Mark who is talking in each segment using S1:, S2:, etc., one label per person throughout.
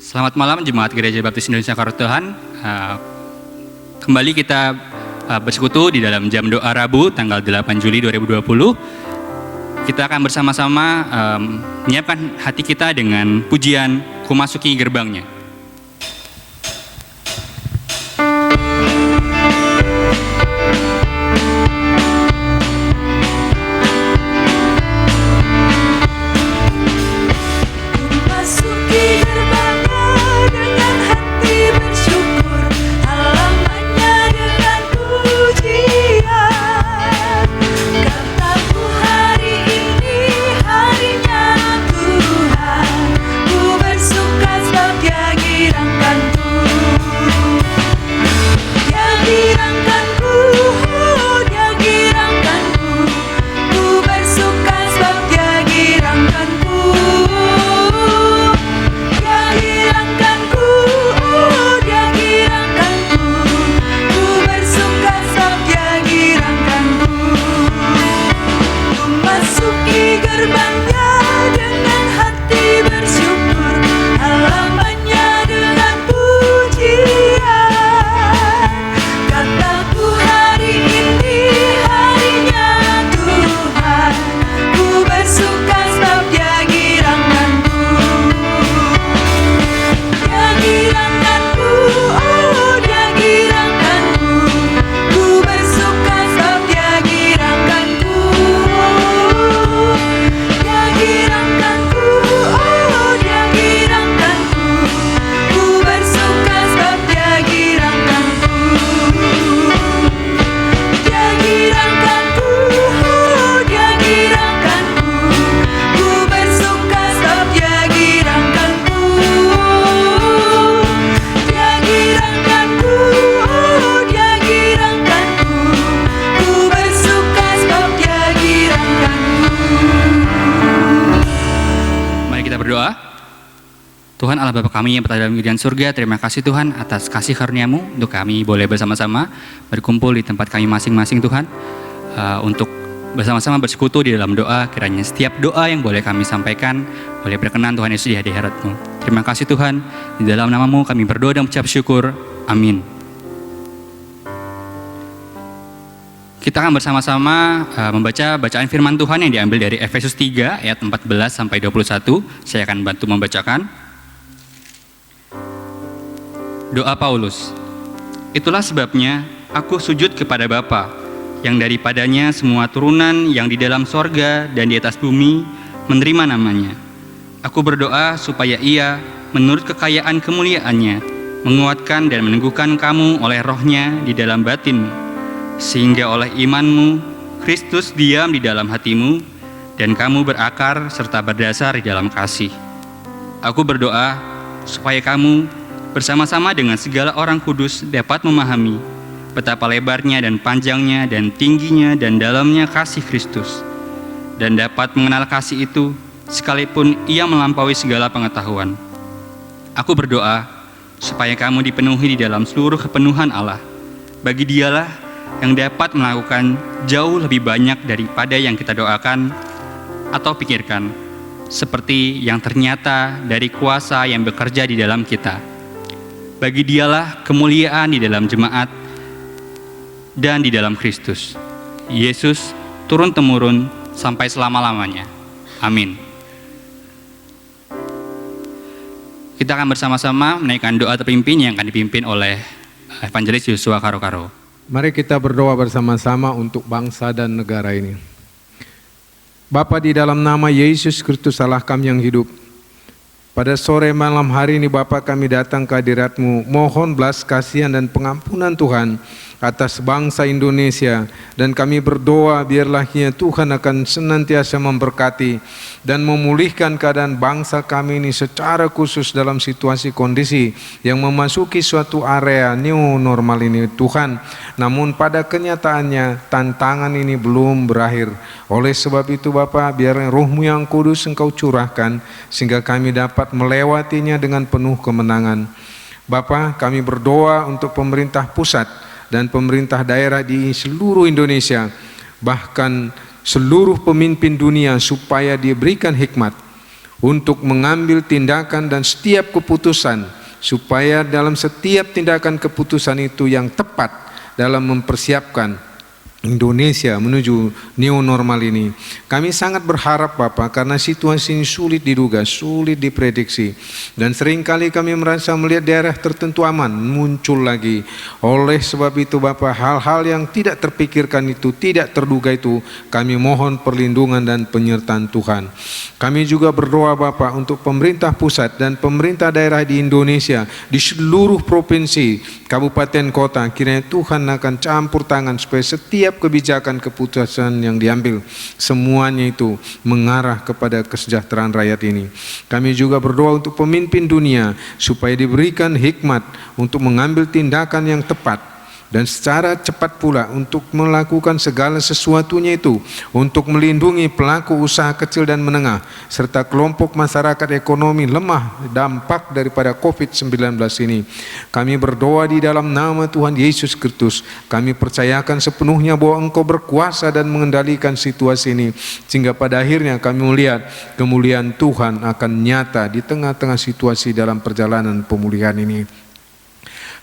S1: Selamat malam Jemaat Gereja Baptis Indonesia Karutuhan. Kembali kita bersekutu di dalam jam doa Rabu tanggal 8 Juli 2020. Kita akan bersama-sama menyiapkan hati kita dengan pujian Ku Masuki Gerbangnya. Tuhan Allah Bapa kami yang berada dalam kerajaan surga, terima kasih Tuhan atas kasih karunia-Mu untuk kami boleh bersama-sama berkumpul di tempat kami masing-masing Tuhan, untuk bersama-sama bersekutu di dalam doa. Kiranya setiap doa yang boleh kami sampaikan boleh berkenan Tuhan Yesus di hadirat-Mu. Terima kasih Tuhan, di dalam nama-Mu kami berdoa dan mengucap syukur. Amin. Kita akan bersama-sama membaca bacaan firman Tuhan yang diambil dari Efesus 3 ayat 14 sampai 21. Saya akan bantu membacakan. Doa Paulus. Itulah sebabnya aku sujud kepada Bapa, yang daripadanya semua turunan yang di dalam sorga dan di atas bumi menerima namanya. Aku berdoa supaya Ia menurut kekayaan kemuliaannya menguatkan dan meneguhkan kamu oleh rohnya di dalam batinmu, sehingga oleh imanmu Kristus diam di dalam hatimu dan kamu berakar serta berdasar di dalam kasih. Aku berdoa supaya kamu bersama-sama dengan segala orang kudus dapat memahami betapa lebarnya dan panjangnya dan tingginya dan dalamnya kasih Kristus, dan dapat mengenal kasih itu sekalipun ia melampaui segala pengetahuan. Aku berdoa supaya kamu dipenuhi di dalam seluruh kepenuhan Allah. Bagi Dialah yang dapat melakukan jauh lebih banyak daripada yang kita doakan atau pikirkan, seperti yang ternyata dari kuasa yang bekerja di dalam kita. Bagi Dialah kemuliaan di dalam jemaat dan di dalam Kristus Yesus turun-temurun sampai selama-lamanya. Amin. Kita akan bersama-sama menaikkan doa terpimpin yang akan dipimpin oleh Evangelis Yosua Karo-Karo.
S2: Mari kita berdoa bersama-sama untuk bangsa dan negara ini. Bapa, di dalam nama Yesus Kristus Allah kami yang hidup, pada sore malam hari ini Bapa, kami datang ke hadirat-Mu, mohon belas kasihan dan pengampunan Tuhan atas bangsa Indonesia, dan kami berdoa biarlah Tuhan akan senantiasa memberkati dan memulihkan keadaan bangsa kami ini secara khusus dalam situasi kondisi yang memasuki suatu area new normal ini Tuhan. Namun pada kenyataannya tantangan ini belum berakhir. Oleh sebab itu Bapa, biarlah Roh-Mu yang kudus Engkau curahkan sehingga kami dapat melewatinya dengan penuh kemenangan. Bapa, kami berdoa untuk pemerintah pusat dan pemerintah daerah di seluruh Indonesia, bahkan seluruh pemimpin dunia, supaya diberikan hikmat untuk mengambil tindakan dan setiap keputusan, supaya dalam setiap tindakan keputusan itu yang tepat dalam mempersiapkan Indonesia menuju new normal ini. Kami sangat berharap Bapak, karena situasi ini sulit diduga, sulit diprediksi, dan seringkali kami merasa melihat daerah tertentu aman muncul lagi. Oleh sebab itu Bapak, hal-hal yang tidak terpikirkan itu, tidak terduga itu, kami mohon perlindungan dan penyertaan Tuhan. Kami juga berdoa Bapak untuk pemerintah pusat dan pemerintah daerah di Indonesia, di seluruh provinsi, kabupaten, kota. Kiranya Tuhan akan campur tangan supaya setiap kebijakan keputusan yang diambil semuanya itu mengarah kepada kesejahteraan rakyat ini. Kami juga berdoa untuk pemimpin dunia supaya diberikan hikmat untuk mengambil tindakan yang tepat dan secara cepat pula untuk melakukan segala sesuatunya itu untuk melindungi pelaku usaha kecil dan menengah serta kelompok masyarakat ekonomi lemah dampak daripada COVID-19 ini. Kami berdoa di dalam nama Tuhan Yesus Kristus. Kami percayakan sepenuhnya bahwa Engkau berkuasa dan mengendalikan situasi ini, sehingga pada akhirnya kami melihat kemuliaan Tuhan akan nyata di tengah-tengah situasi dalam perjalanan pemulihan ini.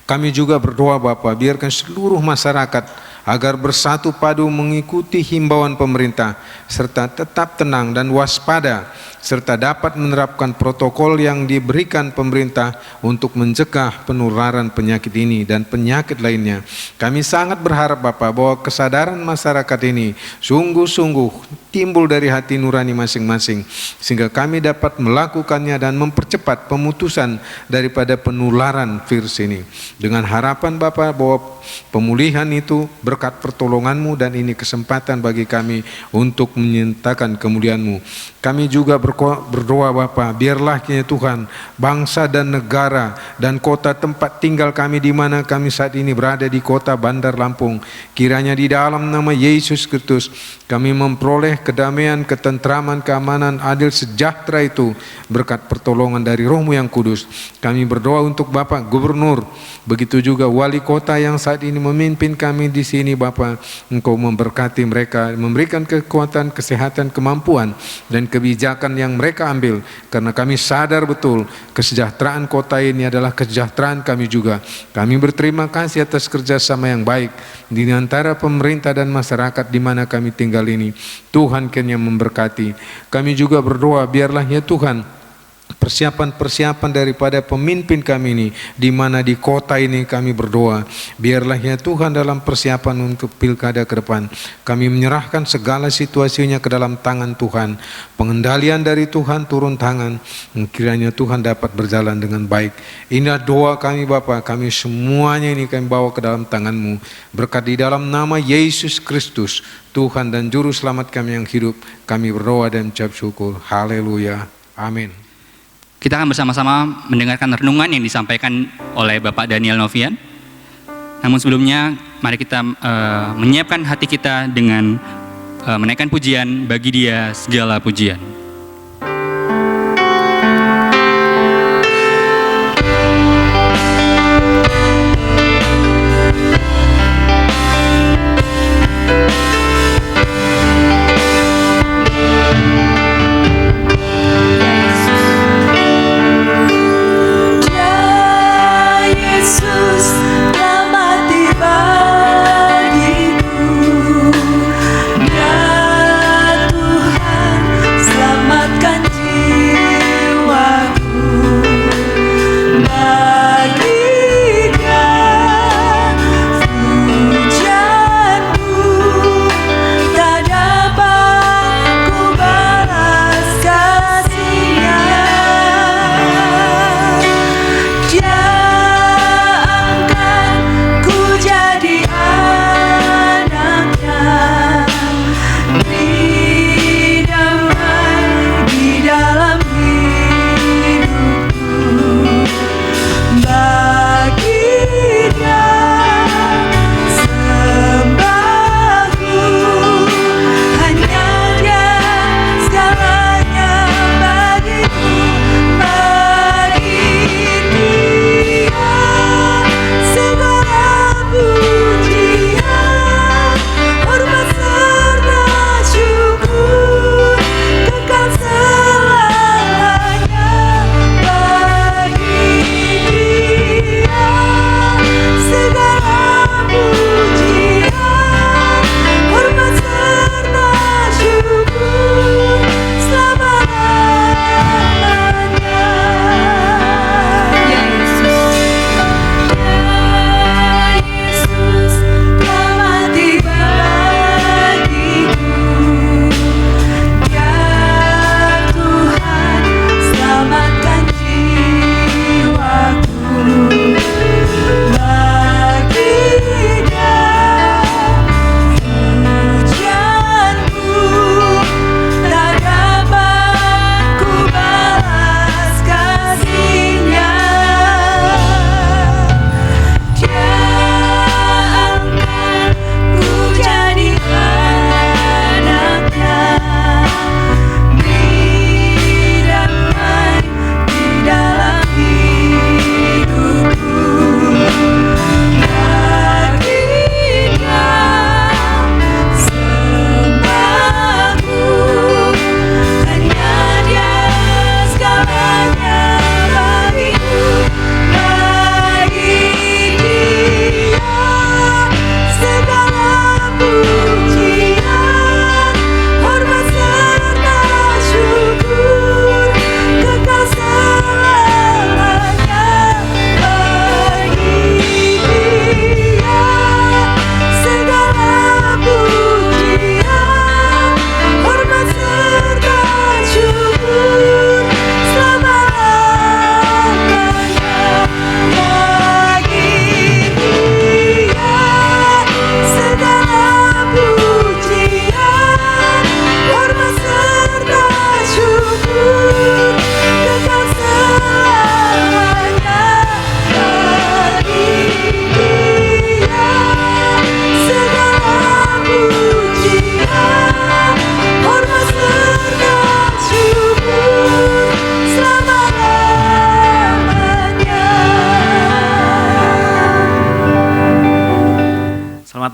S2: Kami juga berdoa Bapa, biarkan seluruh masyarakat agar bersatu padu mengikuti himbauan pemerintah serta tetap tenang dan waspada serta dapat menerapkan protokol yang diberikan pemerintah untuk mencegah penularan penyakit ini dan penyakit lainnya. Kami sangat berharap Bapak bahwa kesadaran masyarakat ini sungguh-sungguh timbul dari hati nurani masing-masing, sehingga kami dapat melakukannya dan mempercepat pemutusan daripada penularan virus ini. Dengan harapan Bapak bahwa pemulihan itu berkat pertolongan-Mu, dan ini kesempatan bagi kami untuk menyatakan kemuliaan-Mu. Kami juga berdoa Bapa, biarlah kiranya Tuhan bangsa dan negara dan kota tempat tinggal kami di mana kami saat ini berada di kota Bandar Lampung, kiranya di dalam nama Yesus Kristus kami memperoleh kedamaian, ketentraman, keamanan, adil, sejahtera itu berkat pertolongan dari Roh-Mu yang kudus. Kami berdoa untuk Bapak Gubernur, begitu juga wali kota yang saat ini memimpin kami di sini Bapak. Engkau memberkati mereka, memberikan kekuatan, kesehatan, kemampuan dan kebijakan yang mereka ambil, karena kami sadar betul kesejahteraan kota ini adalah kesejahteraan kami juga. Kami berterima kasih atas kerjasama yang baik di antara pemerintah dan masyarakat di mana kami tinggal ini. Tuhan kiranya memberkati. Kami juga berdoa biarlah ya Tuhan persiapan-persiapan daripada pemimpin kami ini, di mana di kota ini kami berdoa, biarlah ya Tuhan dalam persiapan untuk pilkada ke depan, kami menyerahkan segala situasinya ke dalam tangan Tuhan. Pengendalian dari Tuhan turun tangan, kiranya Tuhan dapat berjalan dengan baik. Inilah doa kami Bapa, kami semuanya ini kami bawa ke dalam tangan-Mu, berkat di dalam nama Yesus Kristus, Tuhan dan Juru Selamat kami yang hidup. Kami berdoa dan ucap syukur. Haleluya. Amin.
S1: Kita akan bersama-sama mendengarkan renungan yang disampaikan oleh Bapak Daniel Novian. Namun sebelumnya, mari kita menyiapkan hati kita dengan menaikkan pujian, bagi Dia segala pujian.
S3: Selamat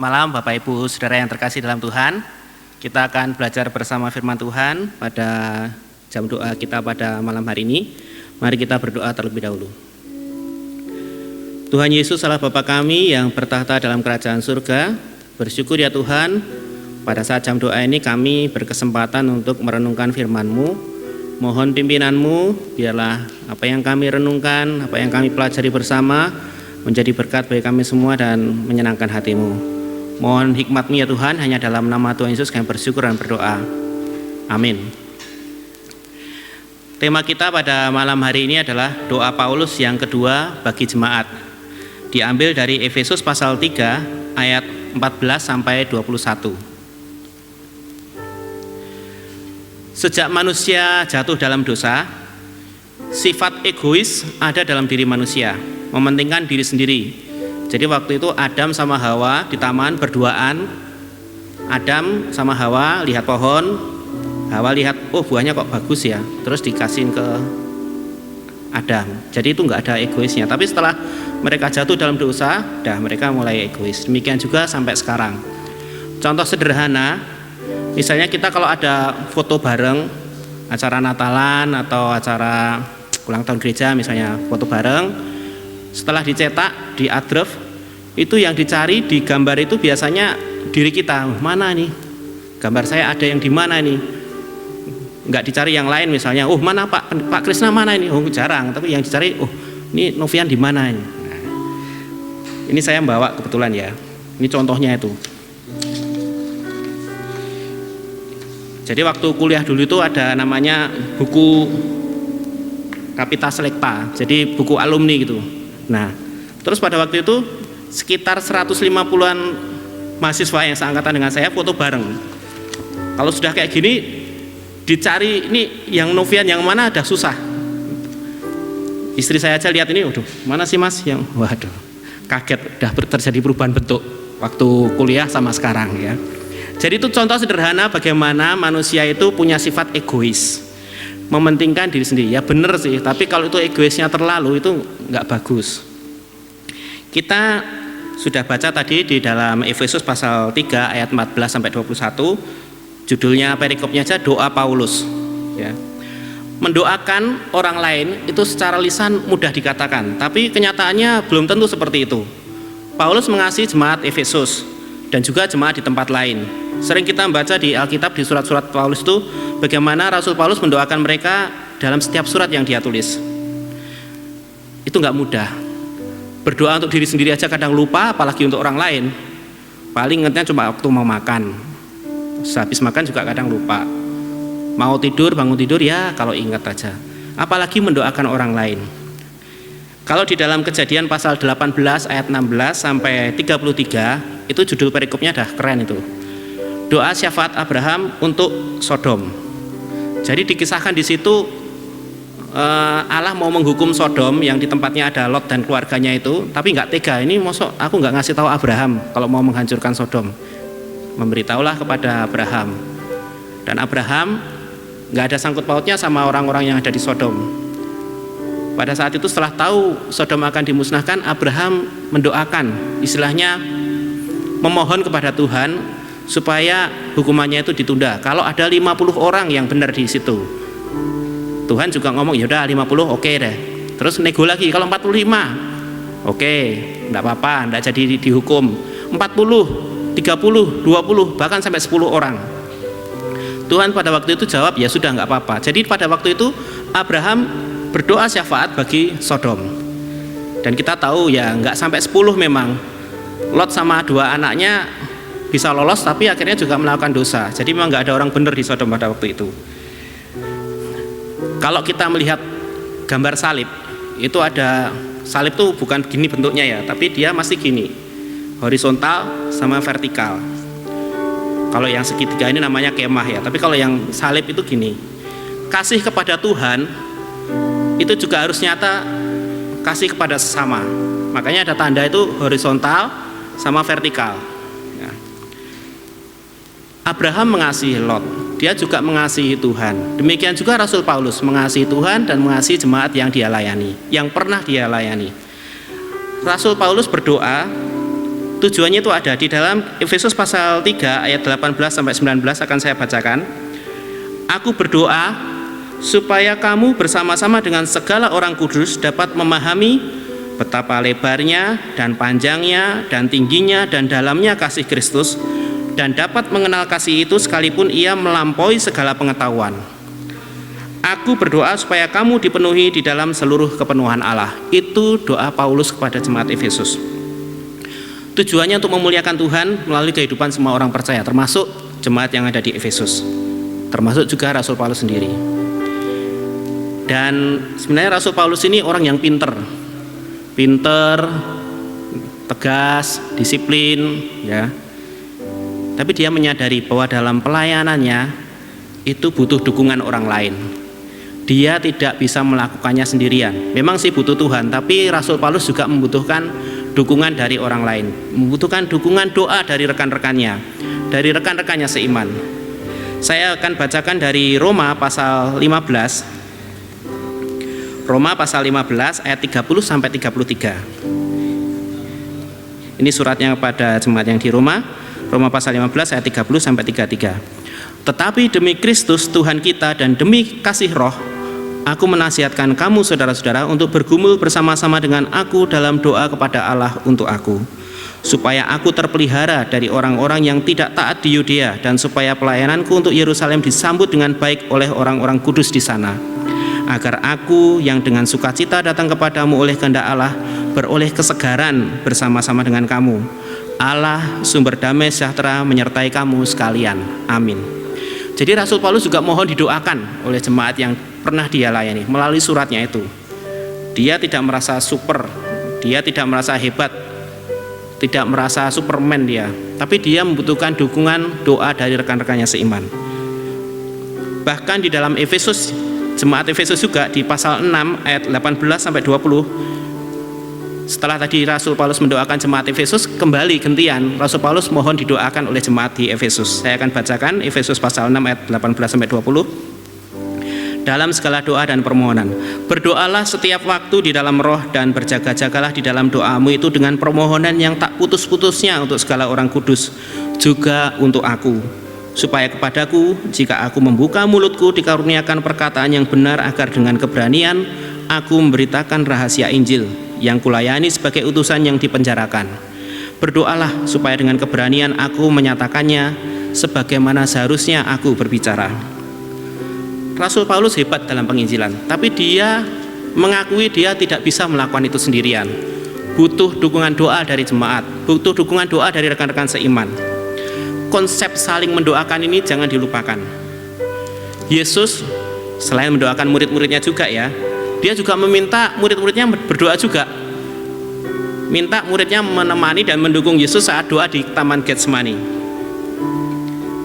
S3: malam Bapak Ibu Saudara yang terkasih dalam Tuhan. Kita akan belajar bersama firman Tuhan pada jam doa kita pada malam hari ini. Mari kita berdoa terlebih dahulu. Tuhan Yesus adalah Bapa kami yang bertahta dalam kerajaan surga. Bersyukur ya Tuhan, pada saat jam doa ini kami berkesempatan untuk merenungkan firman-Mu. Mohon pimpinan-Mu, biarlah apa yang kami renungkan, apa yang kami pelajari bersama menjadi berkat bagi kami semua dan menyenangkan hati-Mu. Mohon hikmat-Mu ya Tuhan, hanya dalam nama Tuhan Yesus kami bersyukur dan berdoa. Amin. Tema kita pada malam hari ini adalah doa Paulus yang kedua bagi jemaat. Diambil dari Efesus pasal 3 ayat 14 sampai 21. Sejak manusia jatuh dalam dosa, sifat egois ada dalam diri manusia, mementingkan diri sendiri. Jadi waktu itu Adam sama Hawa di taman berduaan. Adam sama Hawa lihat pohon, Hawa lihat, oh buahnya kok bagus ya, terus dikasihin ke Adam. Jadi itu nggak ada egoisnya. Tapi setelah mereka jatuh dalam dosa, mereka mulai egois. Demikian juga sampai sekarang. Contoh sederhana, misalnya kita kalau ada foto bareng, acara Natalan atau acara ulang tahun gereja misalnya, foto bareng, setelah dicetak di adref, itu yang dicari di gambar itu biasanya diri kita. Mana nih gambar saya, ada yang di mana nih? Nggak dicari yang lain misalnya, oh mana Pak Krisna mana ini? Oh jarang, tapi yang dicari, oh ini Novian di mana ini? Nah, ini saya bawa kebetulan ya. Ini contohnya itu. Jadi waktu kuliah dulu itu ada namanya buku Kapita Selekta, jadi buku alumni gitu. Nah, terus pada waktu itu sekitar 150-an mahasiswa yang seangkatan dengan saya foto bareng. Kalau sudah kayak gini, dicari ini yang Novian yang mana ada susah. Istri saya aja lihat ini, waduh, mana sih Mas yang, waduh, kaget, udah terjadi perubahan bentuk waktu kuliah sama sekarang ya. Jadi itu contoh sederhana bagaimana manusia itu punya sifat egois, mementingkan diri sendiri. Ya benar sih, tapi kalau itu egoisnya terlalu itu nggak bagus. Kita sudah baca tadi di dalam Efesus pasal 3 ayat 14 sampai 21, judulnya perikopnya aja doa Paulus. Ya. Mendoakan orang lain itu secara lisan mudah dikatakan, tapi kenyataannya belum tentu seperti itu. Paulus mengasihi jemaat Efesus dan juga jemaat di tempat lain. Sering kita membaca di Alkitab, di surat-surat Paulus itu bagaimana Rasul Paulus mendoakan mereka dalam setiap surat yang dia tulis. Itu nggak mudah. Berdoa untuk diri sendiri aja kadang lupa, apalagi untuk orang lain. Paling ingatnya cuma waktu mau makan. Habis makan juga kadang lupa. Mau tidur, bangun tidur ya kalau ingat aja. Apalagi mendoakan orang lain. Kalau di dalam Kejadian pasal 18 ayat 16 sampai 33, itu judul perikopnya dah keren itu. Doa syafaat Abraham untuk Sodom. Jadi dikisahkan di situ Allah mau menghukum Sodom yang di tempatnya ada Lot dan keluarganya itu, tapi nggak tega. Ini mosok aku nggak ngasih tahu Abraham kalau mau menghancurkan Sodom. Memberitahulah kepada Abraham. Dan Abraham nggak ada sangkut pautnya sama orang-orang yang ada di Sodom. Pada saat itu setelah tahu Sodom akan dimusnahkan, Abraham mendoakan, istilahnya memohon kepada Tuhan supaya hukumannya itu ditunda. Kalau ada 50 orang yang benar di situ, Tuhan juga ngomong, ya udah 50 oke deh. Terus nego lagi, kalau 45 oke, enggak apa-apa, enggak jadi dihukum. 40, 30, 20, bahkan sampai 10 orang. Tuhan pada waktu itu jawab, ya sudah enggak apa-apa. Jadi pada waktu itu Abraham berdoa syafaat bagi Sodom. Dan kita tahu ya enggak sampai 10 memang. Lot sama 2 anaknya bisa lolos, tapi akhirnya juga melakukan dosa. Jadi memang enggak ada orang benar di Sodom pada waktu itu. Kalau kita melihat gambar salib, itu ada salib tuh bukan gini bentuknya ya, tapi dia masih gini, horizontal sama vertikal. Kalau yang segitiga ini namanya kemah ya, tapi kalau yang salib itu gini. Kasih kepada Tuhan itu juga harus nyata, kasih kepada sesama. Makanya ada tanda itu horizontal sama vertikal. Abraham mengasihi Lot, dia juga mengasihi Tuhan. Demikian juga Rasul Paulus mengasihi Tuhan dan mengasihi jemaat yang dia layani, yang pernah dia layani. Rasul Paulus berdoa Tujuannya itu ada di dalam Efesus pasal 3 ayat 18 sampai 19 akan saya bacakan. Aku berdoa supaya kamu bersama-sama dengan segala orang kudus dapat memahami betapa lebarnya dan panjangnya dan tingginya dan dalamnya kasih Kristus, dan dapat mengenal kasih itu sekalipun ia melampaui segala pengetahuan. Aku berdoa supaya kamu dipenuhi di dalam seluruh kepenuhan Allah. Itu doa Paulus kepada jemaat Efesus. Tujuannya untuk memuliakan Tuhan melalui kehidupan semua orang percaya, termasuk jemaat yang ada di Efesus, termasuk juga Rasul Paulus sendiri. Dan sebenarnya Rasul Paulus ini orang yang pinter, tegas, disiplin, ya. Tapi dia menyadari bahwa dalam pelayanannya itu butuh dukungan orang lain. Dia tidak bisa melakukannya sendirian. Memang sih butuh Tuhan, tapi Rasul Paulus juga membutuhkan dukungan dari orang lain, membutuhkan dukungan doa dari rekan-rekannya, dari rekan-rekannya seiman. Saya akan bacakan dari Roma pasal 15. Roma pasal 15 ayat 30 sampai 33. Ini suratnya kepada jemaat yang di Roma. Roma pasal 15 ayat 30 sampai 33. Tetapi demi Kristus Tuhan kita dan demi kasih Roh, aku menasihatkan kamu saudara-saudara untuk bergumul bersama-sama dengan aku dalam doa kepada Allah untuk aku, supaya aku terpelihara dari orang-orang yang tidak taat di Yudea, dan supaya pelayananku untuk Yerusalem disambut dengan baik oleh orang-orang kudus di sana, agar aku yang dengan sukacita datang kepadamu oleh kehendak Allah beroleh kesegaran bersama-sama dengan kamu. Allah sumber damai sejahtera menyertai kamu sekalian. Amin. Jadi Rasul Paulus juga mohon didoakan oleh jemaat yang pernah dia layani melalui suratnya itu. Dia tidak merasa super, dia tidak merasa hebat, tidak merasa superman dia, tapi dia membutuhkan dukungan doa dari rekan-rekannya seiman. Bahkan di dalam Efesus, jemaat Efesus juga di pasal 6 ayat 18 sampai 20, setelah tadi Rasul Paulus mendoakan jemaat Efesus, kembali gantian Rasul Paulus mohon didoakan oleh jemaat di Efesus. Saya akan bacakan Efesus pasal 6 ayat 18 sampai 20. Dalam segala doa dan permohonan, berdoalah setiap waktu di dalam roh, dan berjaga-jagalah di dalam doamu itu dengan permohonan yang tak putus-putusnya untuk segala orang kudus, juga untuk aku, supaya kepadaku, jika aku membuka mulutku, dikaruniakan perkataan yang benar, agar dengan keberanian aku memberitakan rahasia Injil yang kulayani sebagai utusan yang dipenjarakan. Berdoalah supaya dengan keberanian aku menyatakannya sebagaimana seharusnya aku berbicara. Rasul Paulus hebat dalam penginjilan, tapi dia mengakui dia tidak bisa melakukan itu sendirian. Butuh dukungan doa dari jemaat, butuh dukungan doa dari rekan-rekan seiman. Konsep saling mendoakan ini jangan dilupakan. Yesus selain mendoakan murid-muridnya juga ya, dia juga meminta murid-muridnya berdoa juga. Minta muridnya menemani dan mendukung Yesus saat doa di Taman Getsemani.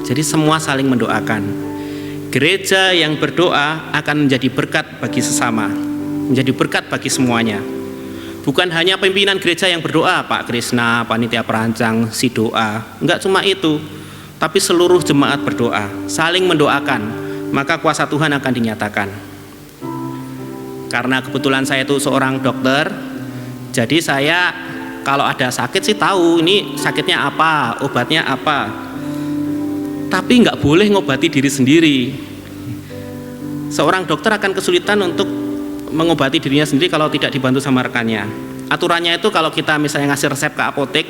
S3: Jadi semua saling mendoakan. Gereja yang berdoa akan menjadi berkat bagi sesama, menjadi berkat bagi semuanya. Bukan hanya pimpinan gereja yang berdoa, Pak Krisna, panitia perancang, si doa. Enggak cuma itu, tapi seluruh jemaat berdoa, saling mendoakan, maka kuasa Tuhan akan dinyatakan. Karena kebetulan saya itu seorang dokter, jadi saya kalau ada sakit sih tahu ini sakitnya apa, obatnya apa. Tapi nggak boleh ngobati diri sendiri. Seorang dokter akan kesulitan untuk mengobati dirinya sendiri kalau tidak dibantu sama rekannya. Aturannya itu kalau kita misalnya ngasih resep ke apotek,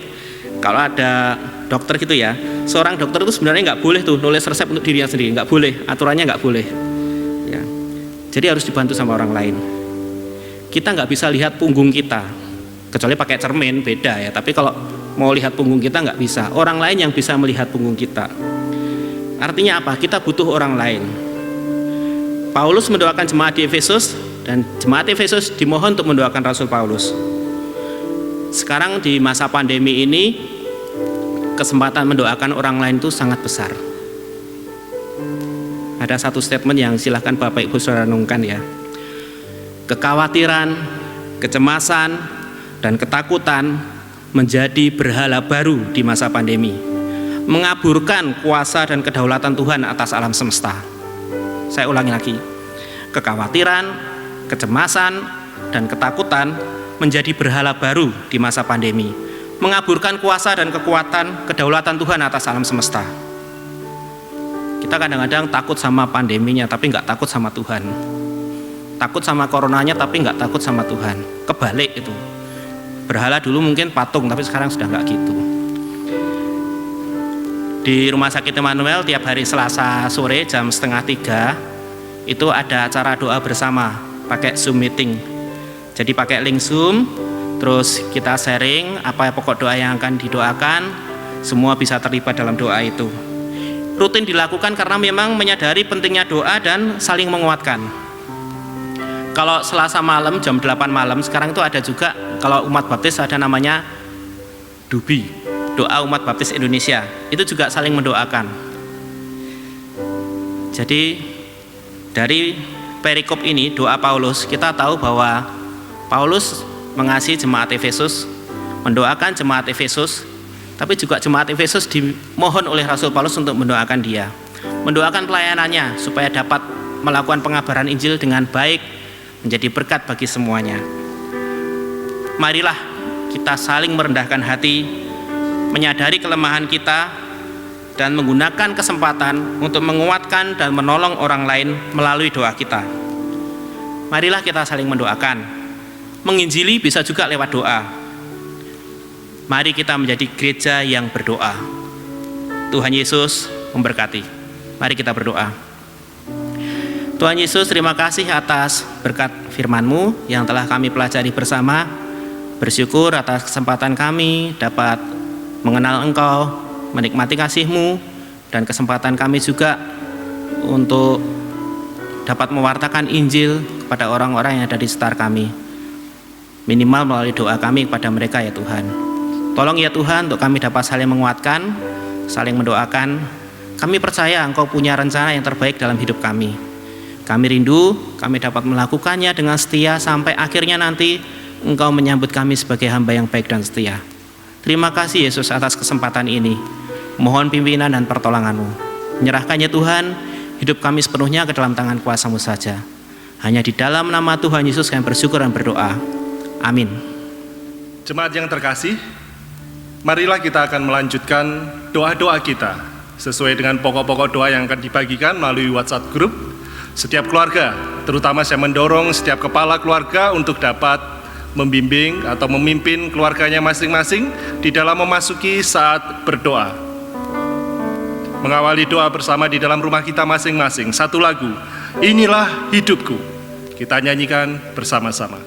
S3: kalau ada dokter gitu ya, seorang dokter itu sebenarnya nggak boleh tuh nulis resep untuk dirinya sendiri, nggak boleh, aturannya nggak boleh. Ya. Jadi harus dibantu sama orang lain. Kita nggak bisa lihat punggung kita, kecuali pakai cermin beda ya. Tapi kalau mau lihat punggung kita nggak bisa. Orang lain yang bisa melihat punggung kita. Artinya apa? Kita butuh orang lain. Paulus mendoakan jemaat di Efesus, dan jemaat Efesus dimohon untuk mendoakan Rasul Paulus. Sekarang di masa pandemi ini, kesempatan mendoakan orang lain itu sangat besar. Ada satu statement yang silahkan Bapak Ibu Saudara renungkan ya. Kekhawatiran, kecemasan, dan ketakutan menjadi berhala baru di masa pandemi, mengaburkan kuasa dan kedaulatan Tuhan atas alam semesta. Saya ulangi lagi, kekhawatiran, kecemasan, dan ketakutan menjadi berhala baru di masa pandemi, mengaburkan kuasa dan kekuatan kedaulatan Tuhan atas alam semesta. Kita kadang-kadang takut sama pandeminya tapi nggak takut sama Tuhan. Takut sama coronanya tapi nggak takut sama Tuhan. Kebalik itu. Berhala dulu mungkin patung tapi sekarang sudah nggak gitu. Di Rumah Sakit Immanuel tiap hari Selasa sore jam 2:30 itu ada acara doa bersama pakai Zoom meeting. Jadi pakai link Zoom, terus kita sharing apa pokok doa yang akan didoakan, semua bisa terlibat dalam doa itu. Rutin dilakukan karena memang menyadari pentingnya doa dan saling menguatkan. Kalau Selasa malam jam 8 malam sekarang itu ada juga, kalau umat baptis ada namanya DUBI, Doa Umat Baptis Indonesia, itu juga saling mendoakan. Jadi dari perikop ini, doa Paulus, kita tahu bahwa Paulus mengasihi jemaat Efesus, mendoakan jemaat Efesus, tapi juga jemaat Efesus dimohon oleh Rasul Paulus untuk mendoakan dia, mendoakan pelayanannya supaya dapat melakukan pengabaran Injil dengan baik, menjadi berkat bagi semuanya. Marilah kita saling merendahkan hati, menyadari kelemahan kita, dan menggunakan kesempatan untuk menguatkan dan menolong orang lain melalui doa kita. Marilah kita saling mendoakan. Menginjili bisa juga lewat doa. Mari kita menjadi gereja yang berdoa. Tuhan Yesus memberkati. Mari kita berdoa. Tuhan Yesus, terima kasih atas berkat firman-Mu yang telah kami pelajari bersama. Bersyukur atas kesempatan kami dapat mengenal Engkau, menikmati kasih-Mu, dan kesempatan kami juga untuk dapat mewartakan Injil kepada orang-orang yang ada di sekitar kami. Minimal melalui doa kami kepada mereka ya Tuhan. Tolong ya Tuhan untuk kami dapat saling menguatkan, saling mendoakan. Kami percaya Engkau punya rencana yang terbaik dalam hidup kami. Kami rindu, kami dapat melakukannya dengan setia sampai akhirnya nanti Engkau menyambut kami sebagai hamba yang baik dan setia. Terima kasih Yesus atas kesempatan ini. Mohon pimpinan dan pertolongan-Mu. Menyerahkannya Tuhan, hidup kami sepenuhnya ke dalam tangan kuasa-Mu saja. Hanya di dalam nama Tuhan Yesus kami bersyukur dan berdoa. Amin.
S4: Jemaat yang terkasih, marilah kita akan melanjutkan doa-doa kita sesuai dengan pokok-pokok doa yang akan dibagikan melalui WhatsApp group. Setiap keluarga, terutama saya mendorong setiap kepala keluarga untuk dapat membimbing atau memimpin keluarganya masing-masing di dalam memasuki saat berdoa. Mengawali doa bersama di dalam rumah kita masing-masing. Satu lagu, Inilah Hidupku. Kita nyanyikan bersama-sama.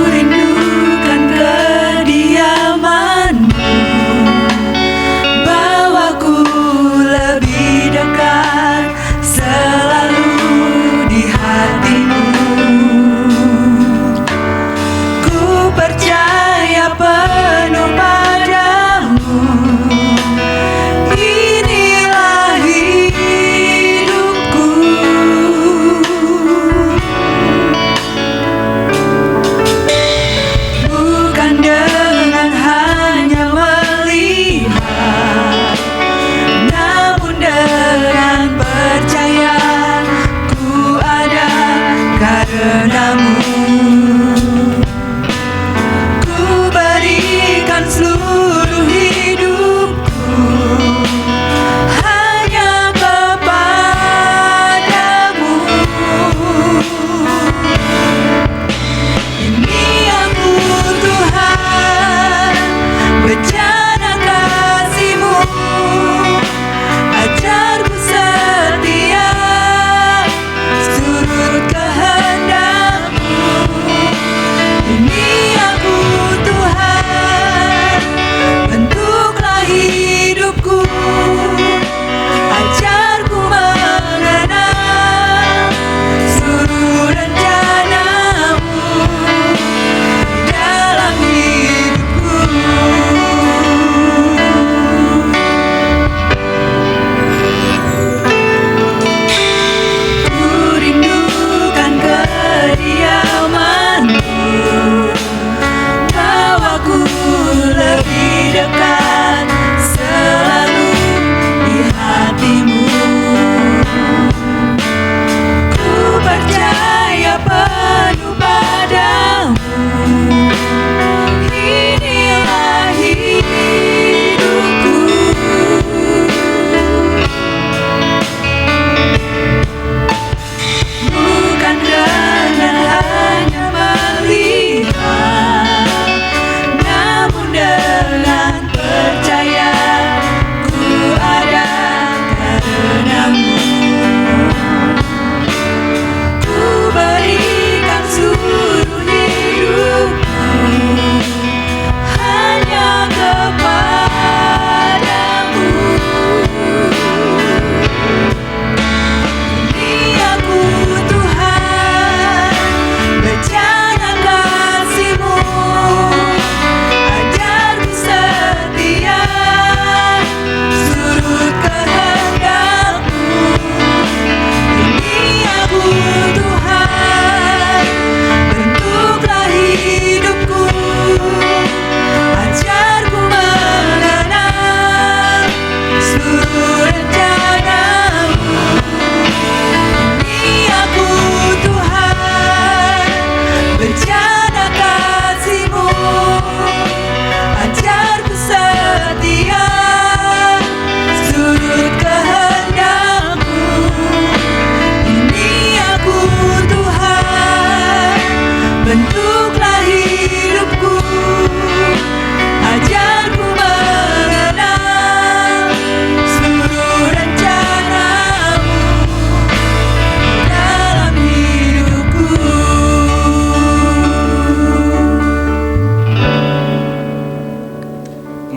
S5: Rindukan kediaman-Mu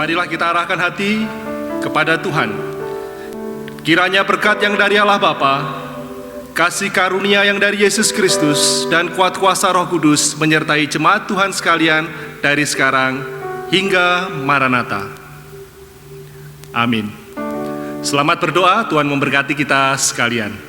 S4: marilah kita arahkan hati kepada Tuhan. Kiranya berkat yang dari Allah Bapa, kasih karunia yang dari Yesus Kristus, dan kuat kuasa Roh Kudus menyertai jemaat Tuhan sekalian dari sekarang hingga Maranatha. Amin. Selamat berdoa, Tuhan memberkati kita sekalian.